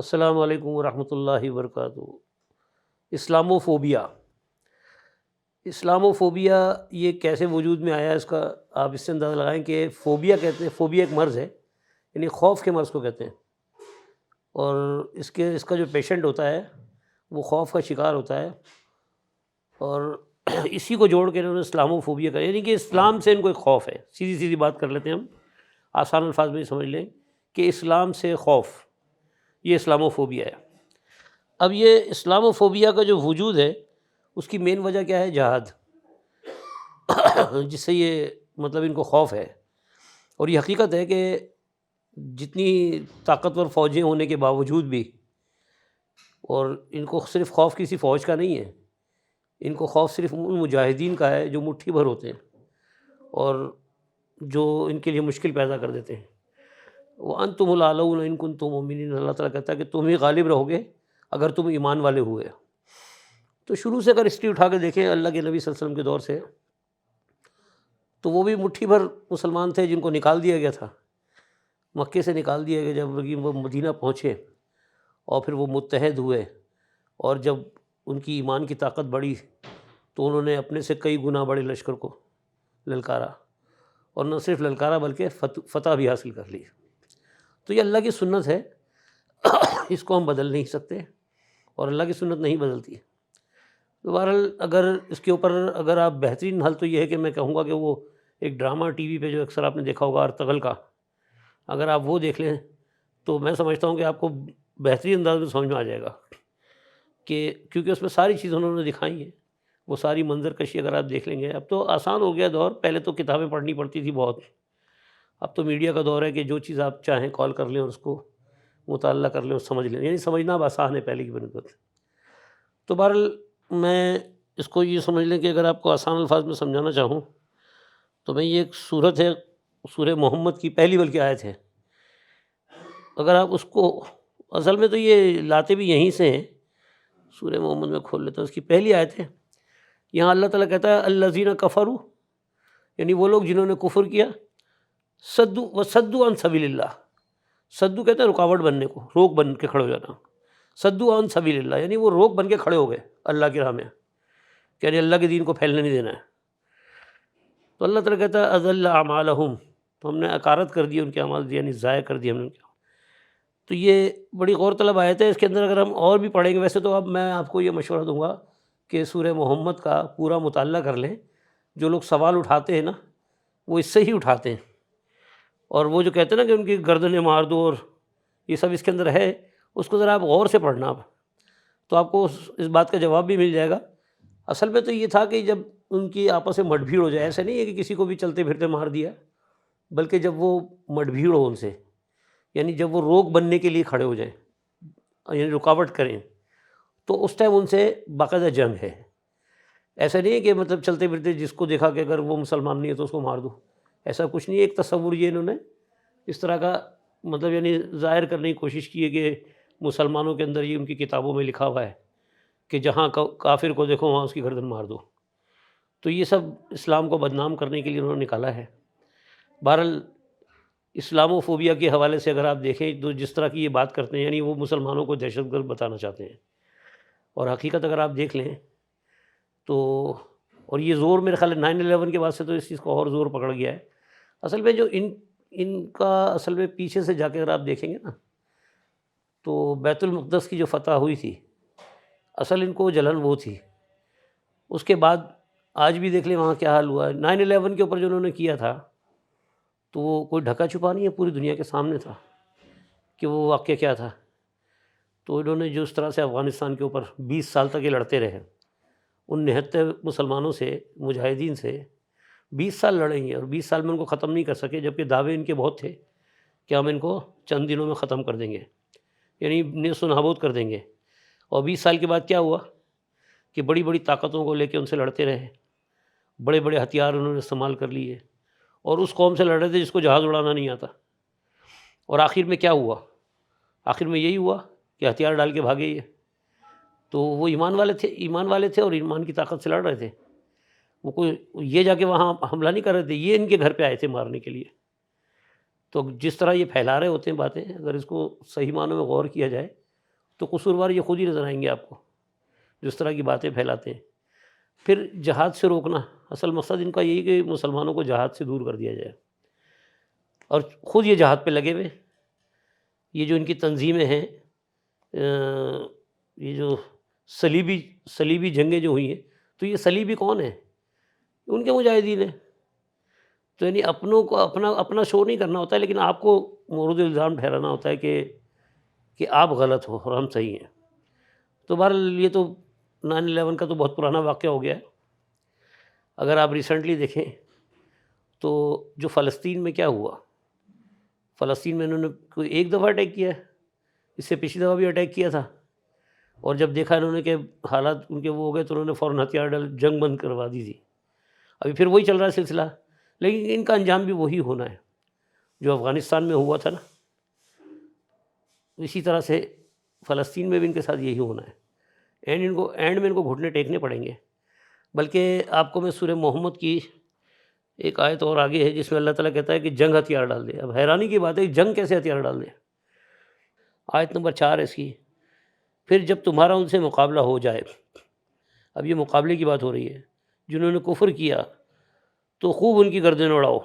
السلام علیکم ورحمۃ اللہ وبرکاتہ۔ اسلاموفوبیا، اسلاموفوبیا یہ کیسے وجود میں آیا، اس کا آپ اس سے اندازہ لگائیں کہ فوبیا کہتے ہیں، فوبیا ایک مرض ہے، یعنی خوف کے مرض کو کہتے ہیں، اور اس کا جو پیشنٹ ہوتا ہے وہ خوف کا شکار ہوتا ہے، اور اسی کو جوڑ کے انہوں نے اسلاموفوبیا کا، یعنی کہ اسلام سے ان کو ایک خوف ہے۔ سیدھی سیدھی بات کر لیتے ہیں ہم، آسان الفاظ میں سمجھ لیں کہ اسلام سے خوف، یہ اسلاموفوبیا ہے۔ اب یہ اسلاموفوبیا کا جو وجود ہے اس کی مین وجہ کیا ہے؟ جہاد، جس سے یہ مطلب ان کو خوف ہے۔ اور یہ حقیقت ہے کہ جتنی طاقتور فوجیں ہونے کے باوجود بھی، اور ان کو صرف خوف کسی فوج کا نہیں ہے، ان کو خوف صرف ان مجاہدین کا ہے جو مٹھی بھر ہوتے ہیں اور جو ان کے لیے مشکل پیدا کر دیتے ہیں۔ وَأَنْتُمُ الْأَعْلَوْنَ إِن كُنتُم مُؤْمِنِينَ، اللہ تعالیٰ کہتا ہے کہ تم ہی غالب رہو گے اگر تم ایمان والے ہوئے۔ تو شروع سے اگر ہسٹری اٹھا کے دیکھیں اللہ کے نبی صلی اللہ علیہ وسلم کے دور سے، تو وہ بھی مٹھی بھر مسلمان تھے جن کو نکال دیا گیا تھا، مکے سے نکال دیا گیا۔ جب وہ مدینہ پہنچے اور پھر وہ متحد ہوئے، اور جب ان کی ایمان کی طاقت بڑھی تو انہوں نے اپنے سے کئی گنا بڑے لشکر کو للکارا، اور نہ صرف للکارا بلکہ فتح بھی حاصل کر لی۔ تو یہ اللہ کی سنت ہے، اس کو ہم بدل نہیں سکتے، اور اللہ کی سنت نہیں بدلتی۔ تو بہرحال اگر اس کے اوپر اگر آپ بہترین حل تو یہ ہے کہ میں کہوں گا کہ وہ ایک ڈرامہ ٹی وی پہ جو اکثر آپ نے دیکھا ہوگا ارطغرل کا، اگر آپ وہ دیکھ لیں تو میں سمجھتا ہوں کہ آپ کو بہترین انداز میں سمجھ میں آ جائے گا، کہ کیونکہ اس میں ساری چیزیں انہوں نے دکھائی ہیں، وہ ساری منظر کشی اگر آپ دیکھ لیں گے۔ اب تو آسان ہو گیا دور، پہلے تو کتابیں پڑھنی پڑتی تھی بہت، اب تو میڈیا کا دور ہے کہ جو چیز آپ چاہیں کال کر لیں اور اس کو مطالعہ کر لیں اور سمجھ لیں، یعنی سمجھنا اب آسان ہے پہلے کی بنسبت۔ تو بہرحال میں اس کو یہ سمجھ لیں کہ اگر آپ کو آسان الفاظ میں سمجھانا چاہوں تو میں یہ ایک صورت ہے، سورہ محمد کی پہلی بلکہ آیت ہے، اگر آپ اس کو، اصل میں تو یہ لاتے بھی یہیں سے ہیں، سورہ محمد میں کھول لیتا ہوں، اس کی پہلی آیت ہے۔ یہاں اللہ تعالیٰ کہتا ہے الذین کفروا، یعنی وہ لوگ جنہوں نے کفر کیا، صدوا عن سبیل اللہ، صدو کہتے ہیں رکاوٹ بننے کو، روک بن کے کھڑے ہو جانا، صدوا عن سبیل اللہ، یعنی وہ روک بن کے کھڑے ہو گئے اللہ کی راہ میں، کہ یعنی اللہ کے دین کو پھیلنے نہیں دینا ہے۔ تو اللہ تعالیٰ کہتا ہے اضل اعمالہم، تو ہم نے اکارت کر دی ان کے اعمال، یعنی ضائع کر دی ہم نے ان کے۔ تو یہ بڑی غور طلب آیت ہے، اس کے اندر اگر ہم اور بھی پڑھیں گے، ویسے تو اب میں آپ کو یہ مشورہ دوں گا کہ سورہ محمد کا پورا مطالعہ کر لیں۔ جو لوگ سوال اٹھاتے ہیں نا وہ اس سے ہی اٹھاتے ہیں، اور وہ جو کہتے ہیں نا کہ ان کی گردنیں مار دو اور یہ سب اس کے اندر ہے، اس کو ذرا آپ غور سے پڑھنا آپ، تو آپ کو اس بات کا جواب بھی مل جائے گا۔ اصل میں تو یہ تھا کہ جب ان کی آپس میں مٹ بھیڑ ہو جائے، ایسا نہیں ہے کہ کسی کو بھی چلتے پھرتے مار دیا، بلکہ جب وہ مٹ بھیڑ ہو ان سے، یعنی جب وہ روک بننے کے لیے کھڑے ہو جائیں، یعنی رکاوٹ کریں، تو اس ٹائم ان سے باقاعدہ جنگ ہے۔ ایسا نہیں ہے کہ مطلب چلتے پھرتے جس کو دیکھا کہ اگر وہ مسلمان نہیں ہے تو اس کو مار دو، ایسا کچھ نہیں ہے۔ ایک تصور یہ انہوں نے اس طرح کا مطلب یعنی ظاہر کرنے کی کوشش کی ہے کہ مسلمانوں کے اندر یہ ان کی کتابوں میں لکھا ہوا ہے کہ جہاں کافر کو دیکھو وہاں اس کی گردن مار دو۔ تو یہ سب اسلام کو بدنام کرنے کے لیے انہوں نے نکالا ہے۔ بہرحال اسلاموفوبیا کے حوالے سے اگر آپ دیکھیں تو جس طرح کی یہ بات کرتے ہیں، یعنی وہ مسلمانوں کو دہشت گرد بتانا چاہتے ہیں، اور حقیقت اگر آپ دیکھ لیں تو، اور یہ زور میرے خیال ہے 9/11 کے بعد سے تو اس چیز کو اور زور پکڑ گیا ہے۔ اصل میں جو ان کا اصل میں پیچھے سے جا کے اگر آپ دیکھیں گے نا تو بیت المقدس کی جو فتح ہوئی تھی، اصل ان کو جلن وہ تھی۔ اس کے بعد آج بھی دیکھ لیں وہاں کیا حال ہوا ہے۔ 9/11 کے اوپر جو انہوں نے کیا تھا تو وہ کوئی ڈھکا چھپا نہیں ہے، پوری دنیا کے سامنے تھا کہ وہ واقعہ کیا تھا۔ تو انہوں نے جو اس طرح سے افغانستان کے اوپر 20 سال تک یہ لڑتے رہے، ان 79 مسلمانوں سے، مجاہدین سے 20 سال لڑیں گے، اور 20 سال میں ان کو ختم نہیں کر سکے، جبکہ دعوے ان کے بہت تھے کہ ہم ان کو چند دنوں میں ختم کر دیں گے، یعنی نیست و نابود کر دیں گے۔ اور 20 سال کے بعد کیا ہوا کہ بڑی بڑی طاقتوں کو لے کے ان سے لڑتے رہے، بڑے بڑے ہتھیار انہوں نے استعمال کر لیے، اور اس قوم سے لڑ رہے تھے جس کو جہاز اڑانا نہیں آتا۔ اور آخر میں کیا ہوا؟ آخر میں یہی ہوا کہ ہتھیار ڈال کے بھاگے یہ۔ تو وہ ایمان والے تھے اور ایمان کی طاقت سے لڑ رہے تھے، وہ کوئی یہ جا کے وہاں حملہ نہیں کر رہے تھے، یہ ان کے گھر پہ آئے تھے مارنے کے لیے۔ تو جس طرح یہ پھیلا رہے ہوتے ہیں باتیں، اگر اس کو صحیح معنوں میں غور کیا جائے تو قصوروار یہ خود ہی نظر آئیں گے آپ کو، جو اس طرح کی باتیں پھیلاتے ہیں۔ پھر جہاد سے روکنا، اصل مقصد ان کا یہی کہ مسلمانوں کو جہاد سے دور کر دیا جائے، اور خود یہ جہاد پہ لگے ہوئے۔ یہ جو ان کی تنظیمیں ہیں، یہ جو صلیبی جنگیں جو ہوئی ہیں، تو یہ صلیبی کون ہیں؟ ان کے مجاہدین ہیں۔ تو یعنی اپنوں کو اپنا شو نہیں کرنا ہوتا ہے، لیکن آپ کو مورد الزام ٹھہرانا ہوتا ہے کہ آپ غلط ہو اور ہم صحیح ہیں۔ تو بہرحال یہ تو 9/11 کا تو بہت پرانا واقعہ ہو گیا ہے۔ اگر آپ ریسنٹلی دیکھیں تو جو فلسطین میں کیا ہوا، فلسطین میں انہوں نے کوئی ایک دفعہ اٹیک کیا ہے، اس سے پچھلی دفعہ بھی اٹیک کیا تھا، اور جب دیکھا انہوں نے کہ حالات ان کے وہ ہو گئے تو انہوں نے فوراً ہتھیار ڈال جنگ بند کروا دی تھی۔ ابھی پھر وہی چل رہا ہے سلسلہ، لیکن ان کا انجام بھی وہی ہونا ہے جو افغانستان میں ہوا تھا نا، اسی طرح سے فلسطین میں بھی ان کے ساتھ یہی ہونا ہے۔ اینڈ میں ان کو گھٹنے ٹیکنے پڑیں گے۔ بلکہ آپ کو میں سورہ محمد کی ایک آیت اور آگے ہے جس میں اللہ تعالیٰ کہتا ہے کہ جنگ ہتھیار ڈال دے۔ اب حیرانی کی بات ہے کہ جنگ کیسے ہتھیار ڈال دے؟ آیت نمبر 4 ہے اس کی، پھر جب تمہارا ان سے مقابلہ ہو جائے، اب یہ مقابلے کی بات ہو رہی ہے، جنہوں نے کفر کیا تو خوب ان کی گردن اڑاؤ،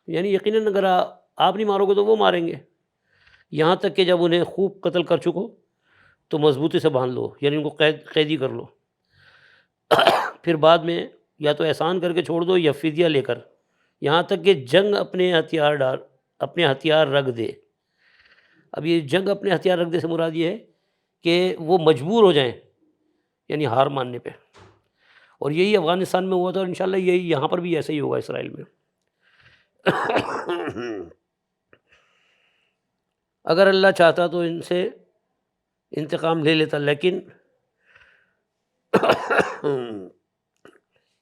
یعنی یقیناً اگر آپ نہیں مارو گے تو وہ ماریں گے، یہاں تک کہ جب انہیں خوب قتل کر چکو تو مضبوطی سے باندھ لو، یعنی ان کو قیدی کر لو، پھر بعد میں یا تو احسان کر کے چھوڑ دو یا فدیہ لے کر، یہاں تک کہ جنگ اپنے ہتھیار رکھ دے۔ اب یہ جنگ اپنے ہتھیار رکھ دے سے مراد یہ ہے کہ وہ مجبور ہو جائیں، یعنی ہار ماننے پہ، اور یہی افغانستان میں ہوا تھا، اور انشاءاللہ یہی یہاں پر بھی ایسا ہی ہوگا اسرائیل میں۔ اگر اللہ چاہتا تو ان سے انتقام لے لیتا، لیکن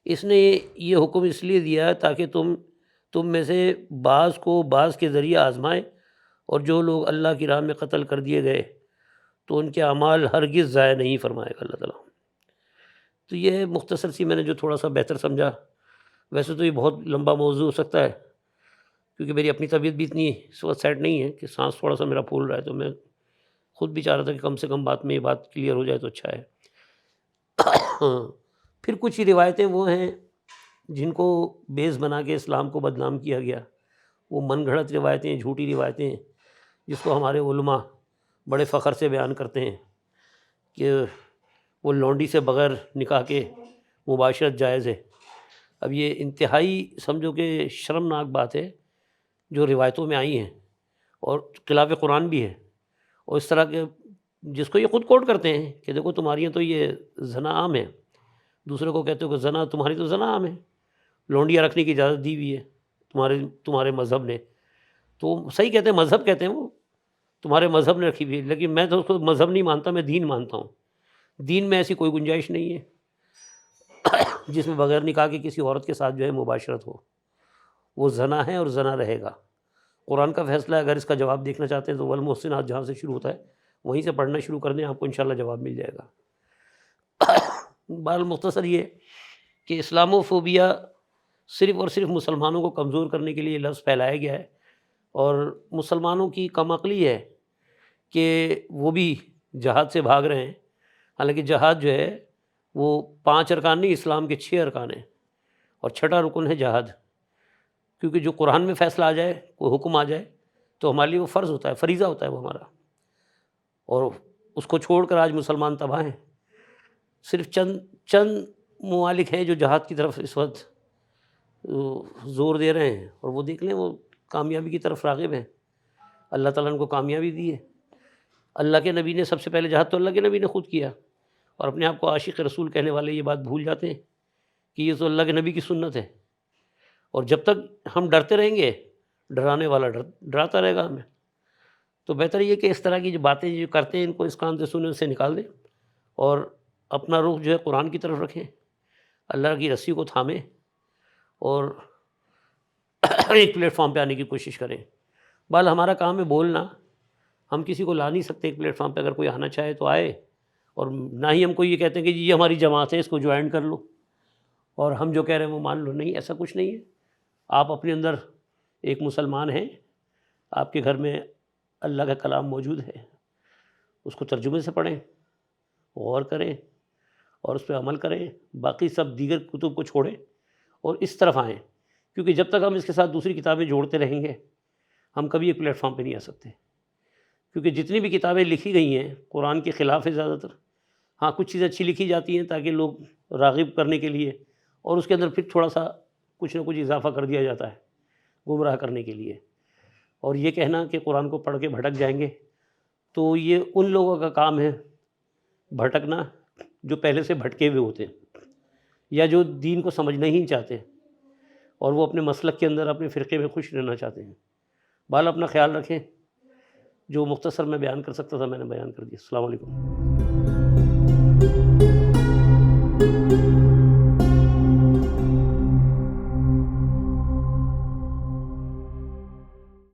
اس نے یہ حکم اس لیے دیا ہے تاکہ تم میں سے بعض کو بعض کے ذریعے آزمائے، اور جو لوگ اللہ کی راہ میں قتل کر دیے گئے تو ان کے اعمال ہرگز ضائع نہیں فرمائے گا اللہ تعالیٰ۔ تو یہ مختصر سی میں نے جو تھوڑا سا بہتر سمجھا، ویسے تو یہ بہت لمبا موضوع ہو سکتا ہے، کیونکہ میری اپنی طبیعت بھی اتنی اس وقت سیٹ نہیں ہے کہ سانس تھوڑا سا میرا پھول رہا ہے، تو میں خود بھی چاہ رہا تھا کہ کم سے کم بات میں یہ بات کلیئر ہو جائے تو اچھا ہے۔ پھر کچھ روایتیں وہ ہیں جن کو بیس بنا کے اسلام کو بدنام کیا گیا، وہ من گھڑت روایتیں ہیں، جھوٹی روایتیں ہیں، جس کو ہمارے علماء بڑے فخر سے بیان کرتے ہیں کہ وہ لونڈی سے بغیر نکاح کے مباشرت جائز ہے۔ اب یہ انتہائی سمجھو کہ شرمناک بات ہے جو روایتوں میں آئی ہیں، اور خلاف قرآن بھی ہے، اور اس طرح کے جس کو یہ خود کوٹ کرتے ہیں کہ دیکھو تمہاری یہاں تو یہ زنا عام ہے، دوسرے کو کہتے ہو کہ زنا تمہاری تو زنا عام ہے، لونڈیاں رکھنے کی اجازت دی ہوئی ہے تمہارے مذہب نے، تو صحیح کہتے ہیں، مذہب کہتے ہیں وہ، تمہارے مذہب نے رکھی ہوئی ہے، لیکن میں تو اس کو مذہب نہیں مانتا، میں دین مانتا ہوں۔ دین میں ایسی کوئی گنجائش نہیں ہے جس میں بغیر نکاح کے کسی عورت کے ساتھ جو ہے مباشرت ہو، وہ زنا ہے اور زنا رہے گا۔ قرآن کا فیصلہ ہے، اگر اس کا جواب دیکھنا چاہتے ہیں تو والمحصنات جہاں سے شروع ہوتا ہے وہیں سے پڑھنا شروع کر دیں، آپ کو انشاءاللہ جواب مل جائے گا۔ بہرحال مختصر یہ کہ اسلام و فوبیا صرف اور صرف مسلمانوں کو کمزور کرنے کے لیے لفظ پھیلایا گیا ہے، اور مسلمانوں کی کم عقلی ہے کہ وہ بھی جہاد سے بھاگ رہے ہیں، حالانکہ جہاد جو ہے وہ 5 ارکان نہیں، اسلام کے 6 ارکان ہیں، اور 6واں رکن ہے جہاد، کیونکہ جو قرآن میں فیصلہ آ جائے، کوئی حکم آ جائے تو ہمارے لیے وہ فرض ہوتا ہے، فریضہ ہوتا ہے وہ ہمارا، اور اس کو چھوڑ کر آج مسلمان تباہ ہیں۔ صرف چند ممالک ہیں جو جہاد کی طرف اس وقت زور دے رہے ہیں، اور وہ دیکھ لیں وہ کامیابی کی طرف راغب ہیں، اللہ تعالیٰ نے کو کامیابی دی ہے۔ اللہ کے نبی نے سب سے پہلے جہاد تو اللہ کے نبی نے خود کیا، اور اپنے آپ کو عاشق رسول کہنے والے یہ بات بھول جاتے ہیں کہ یہ تو اللہ کے نبی کی سنت ہے، اور جب تک ہم ڈرتے رہیں گے ڈرانے والا ڈراتا رہے گا ہمیں۔ تو بہتر یہ کہ اس طرح کی جو باتیں جو کرتے ہیں ان کو اس کان سے سننے سے نکال دیں، اور اپنا رخ جو ہے قرآن کی طرف رکھیں، اللہ کی رسی کو تھامیں، اور ایک پلیٹ فارم پہ آنے کی کوشش کریں۔ بال ہمارا کام ہے بولنا، ہم کسی کو لا نہیں سکتے ایک پلیٹ فارم پہ، اگر کوئی آنا چاہے تو آئے، اور نہ ہی ہم کو یہ کہتے ہیں کہ جی یہ ہماری جماعت ہے اس کو جوائن کر لو اور ہم جو کہہ رہے ہیں وہ مان لو، نہیں، ایسا کچھ نہیں ہے۔ آپ اپنے اندر ایک مسلمان ہیں، آپ کے گھر میں اللہ کا کلام موجود ہے، اس کو ترجمے سے پڑھیں، غور کریں اور اس پہ عمل کریں، باقی سب دیگر کتب کو چھوڑیں اور اس طرف آئیں، کیونکہ جب تک ہم اس کے ساتھ دوسری کتابیں جوڑتے رہیں گے ہم کبھی ایک پلیٹ فارم پہ نہیں آ سکتے، کیونکہ جتنی بھی کتابیں لکھی گئی ہیں قرآن کے خلاف ہے زیادہ تر۔ ہاں کچھ چیزیں اچھی لکھی جاتی ہیں تاکہ لوگ راغب کرنے کے لیے، اور اس کے اندر پھر تھوڑا سا کچھ نہ کچھ اضافہ کر دیا جاتا ہے گمراہ کرنے کے لیے، اور یہ کہنا کہ قرآن کو پڑھ کے بھٹک جائیں گے تو یہ ان لوگوں کا کام ہے بھٹکنا جو پہلے سے بھٹکے ہوئے ہوتے ہیں یا جو دین کو سمجھنا ہی نہیں چاہتے اور وہ اپنے مسلک کے اندر اپنے فرقے میں خوش رہنا چاہتے ہیں۔ بہرحال اپنا خیال رکھیں، جو مختصر میں بیان کر سکتا تھا میں نے بیان کر دیا۔ السلام علیکم۔